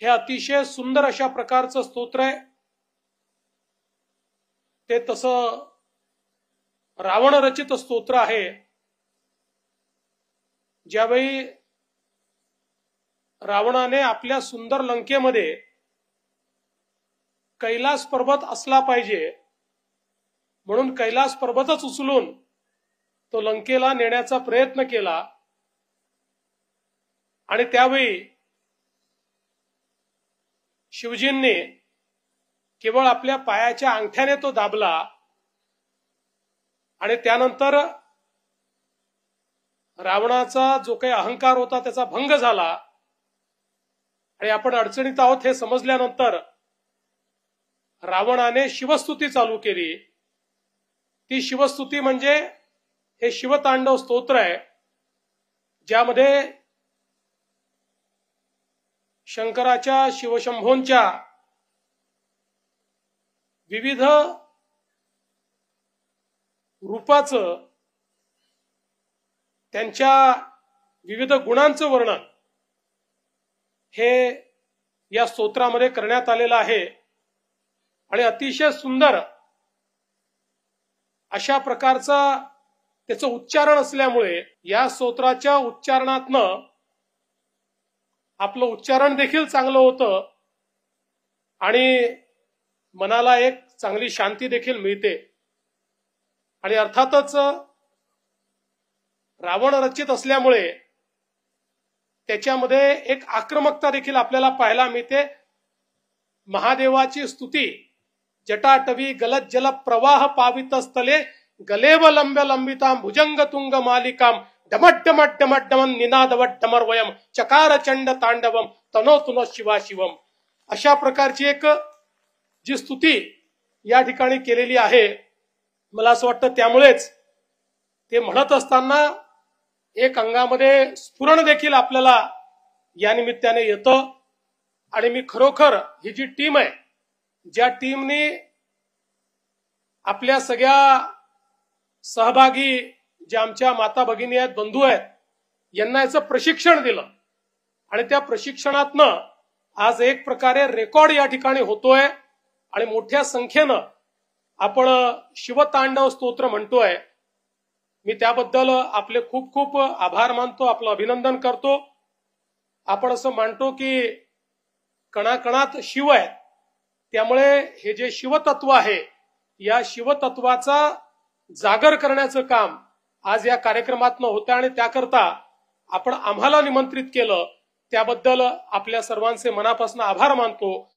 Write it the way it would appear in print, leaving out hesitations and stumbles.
हे अतिशय सुंदर अशा प्रकारचं स्तोत्र आहे। ते तसं रावण रचित स्तोत्र आहे। ज्यावेळी रावणाने आपल्या सुंदर लंकेमध्ये कैलास पर्वत असला पाहिजे म्हणून कैलास पर्वतच उचलून तो लंकेला नेण्याचा प्रयत्न केला आणि त्यावेळी शिवजींनी केवळ आपल्या पायाच्या अंगठ्याने तो दाबला आणि त्यानंतर रावणाचा जो काही अहंकार होता त्याचा भंग झाला आणि आपण अडचणीत आहोत हे समजल्यानंतर रावणाने शिवस्तुती चालू केली। ती शिवस्तुती म्हणजे हे शिवतांडव स्तोत्र आहे, ज्यामध्ये शंकराच्या शिवशंभोंच्या विविध रूपाचं, त्यांच्या विविध गुणांचं वर्णन हे या स्तोत्रामध्ये करण्यात आलेलं आहे आणि अतिशय सुंदर अशा प्रकारचा त्याचं उच्चारण असल्यामुळे या स्तोत्राच्या उच्चारणातनं आपलं उच्चारण देखील चांगलं होतं आणि मनाला एक चांगली शांती देखील मिळते। आणि अर्थातच रावण रचित असल्यामुळे त्याच्यामध्ये एक आक्रमकता देखील आपल्याला पाहायला मिळते। महादेवाची स्तुती जटाटवी गलत जल प्रवाह पावितस्थले गलेवलंब्य लंबितां भुजंग तुंग मालिकां डमड्डमड्डमड्डमं निनादवड्डमर्वयं चकार चंड तांडवम तनोतुनो शिवा शिवम। अशा प्रकारची एक जी स्तुती या ठिकाणी केलेली आहे, मला असं वाटतं त्यामुळेच ते म्हणत असताना एक अंगामध्ये स्फुरण देखील आपल्याला या निमित्ताने येतं। आणि मी खरोखर ही जी टीम आहे, ज्या टीमने आपल्या सगळ्या सहभागी ज्या आमच्या माता भगिनी आहेत, बंधू आहेत, यांना याचं प्रशिक्षण दिलं आणि त्या प्रशिक्षणातनं आज एक प्रकारे रेकॉर्ड या ठिकाणी होतोय आणि मोठ्या संख्येनं आपण शिवतांडव स्तोत्र म्हणतोय। मी त्याबद्दल आपले खूप खूप आभार मानतो, आपलं अभिनंदन करतो। आपण असं मानतो की कणाकणात शिव आहे, त्यामुळे हे जे शिवतत्व आहे या शिवतत्वाचा जागर करण्याचं काम आज या कार्यक्रमातनं होतं आणि त्याकरता आपण आम्हाला निमंत्रित केलं त्याबद्दल आपल्या सर्वांचे मनापासून आभार मानतो।